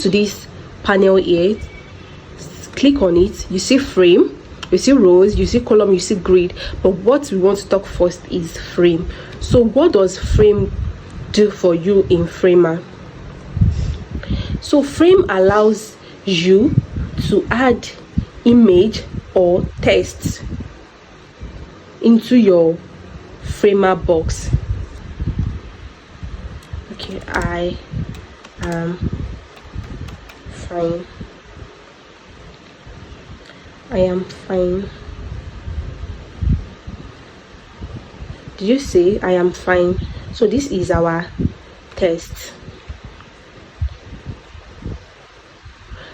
to this panel here, click on it, you see frame, you see rows, you see column, you see grid. But what we want to talk first is frame. So what does frame do for you in Framer? So frame allows you to add image or text into your Framer box. Okay, I am fine. I am fine. Did you say I am fine? So this is our test.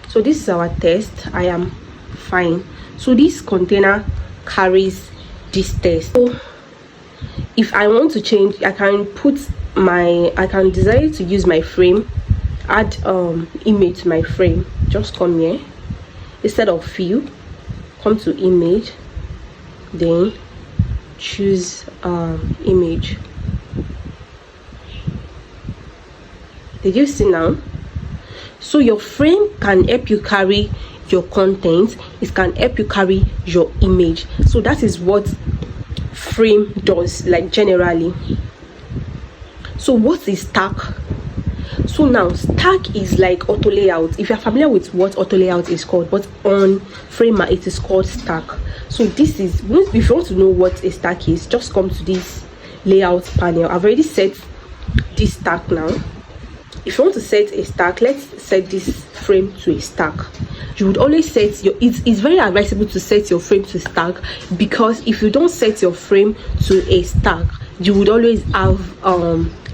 So this is our test. I am fine. So this container carries this test. So if I want to change, I can decide to use my frame, add image to my frame. Just come here, instead of view, come to image, then choose image. Did you see now? So your frame can help you carry your content, it can help you carry your image. So that is what frame does, like generally. So what is stack? So now stack is like auto layout. If you're familiar with what auto layout is called, but on Framer it is called stack. So this is, if you want to know what a stack is, just come to this layout panel. I've already set this stack now. If you want to set a stack, let's set this frame to a stack. You would always set your, it's very advisable to set your frame to stack, because if you don't set your frame to a stack, you would always have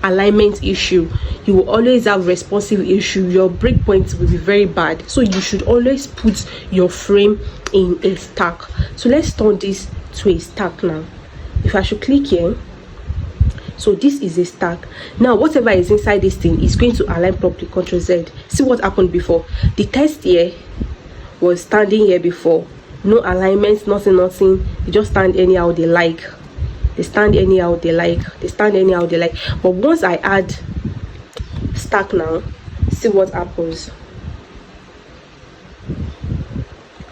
alignment issue, you will always have responsive issue, your breakpoints will be very bad. So you should always put your frame in a stack. So let's turn this to a stack now. If I should click here, so this is a stack. Now whatever is inside this thing is going to align properly. Ctrl Z. See what happened before? The text here was standing here before, no alignment, nothing. They just stand anyhow they like. They stand anyhow they like. They stand anyhow they like. But once I add stack now, see what happens.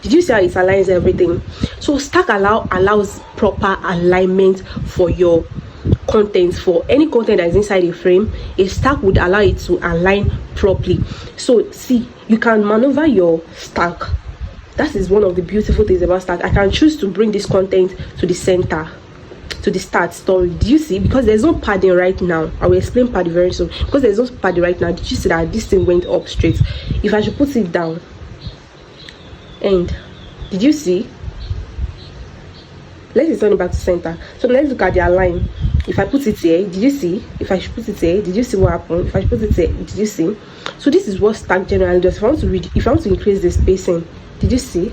Did you see how it aligns everything? So stack allows proper alignment for your content. For any content that is inside a frame, a stack would allow it to align properly. So see, you can maneuver your stack. That is one of the beautiful things about stack. I can choose to bring this content to the center, to the start story. Do you see? Because there's no padding right now. I will explain padding very soon. Because there's no padding right now, did you see that this thing went up straight? If I should put it down, and did you see? Let's turn it back to center. So let's look at their line. If I put it here, did you see? If I should put it here, did you see what happened? If I should put it here, did you see? So this is what stack generally does. If I want to increase the spacing, did you see?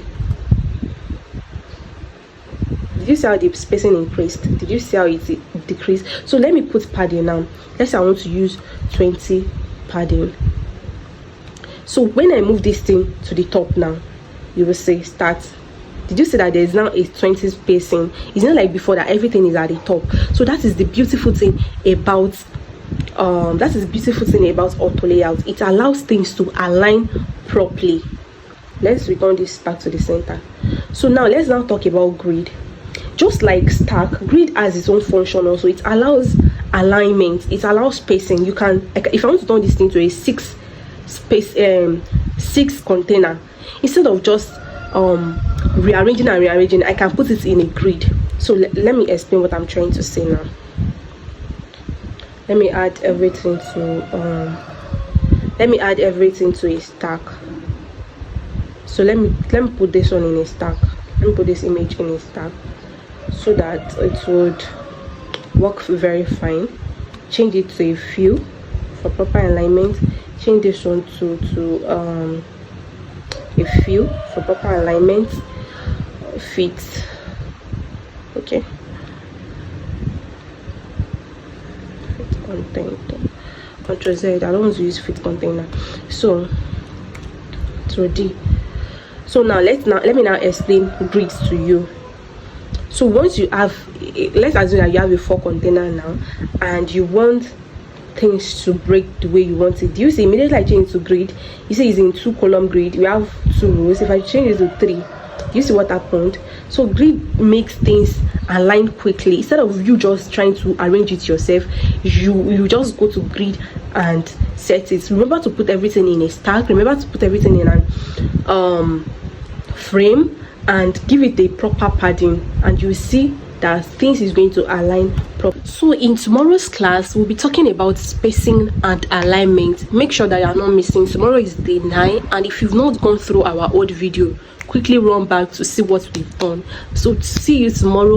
Did you see how the spacing increased? Did you see how it decreased? So let me put padding now. Let's say I want to use 20 padding. So when I move this thing to the top now, you will say start. Did you see that there is now a 20 spacing? It's not like before that everything is at the top. So that is the beautiful thing about auto layout. It allows things to align properly. Let's return this back to the center. So now let's now talk about grid. Just like stack, grid has its own function also. It allows alignment, it allows spacing. You can, if I want to turn this thing to a 6 container, instead of just rearranging, I can put it in a grid. So let me explain what I'm trying to say now. Let me add everything to a stack. So let me put this one in a stack. Let me put this image in a stack so that it would work very fine. Change it to a view for proper alignment. Change this one to a view for proper alignment. Fit. Okay. Fit content. Ctrl Z. I don't want to use fit container. So D. So now let me now explain grids to you. So once you have, let's assume that you have a 4 container now, and you want things to break the way you want it. Do you see, immediately I change to grid, you see it's in 2-column grid, we have 2 rows. If I change it to 3, you see what happened? So grid makes things align quickly. Instead of you just trying to arrange it yourself, you just go to grid and set it. Remember to put everything in a stack, remember to put everything in an frame, and give it a proper padding, and you see that things is going to align properly. So in tomorrow's class, we'll be talking about spacing and alignment. Make sure that you are not missing. Tomorrow is day 9, and if you've not gone through our old video, quickly run back to see what we've done. So see you tomorrow.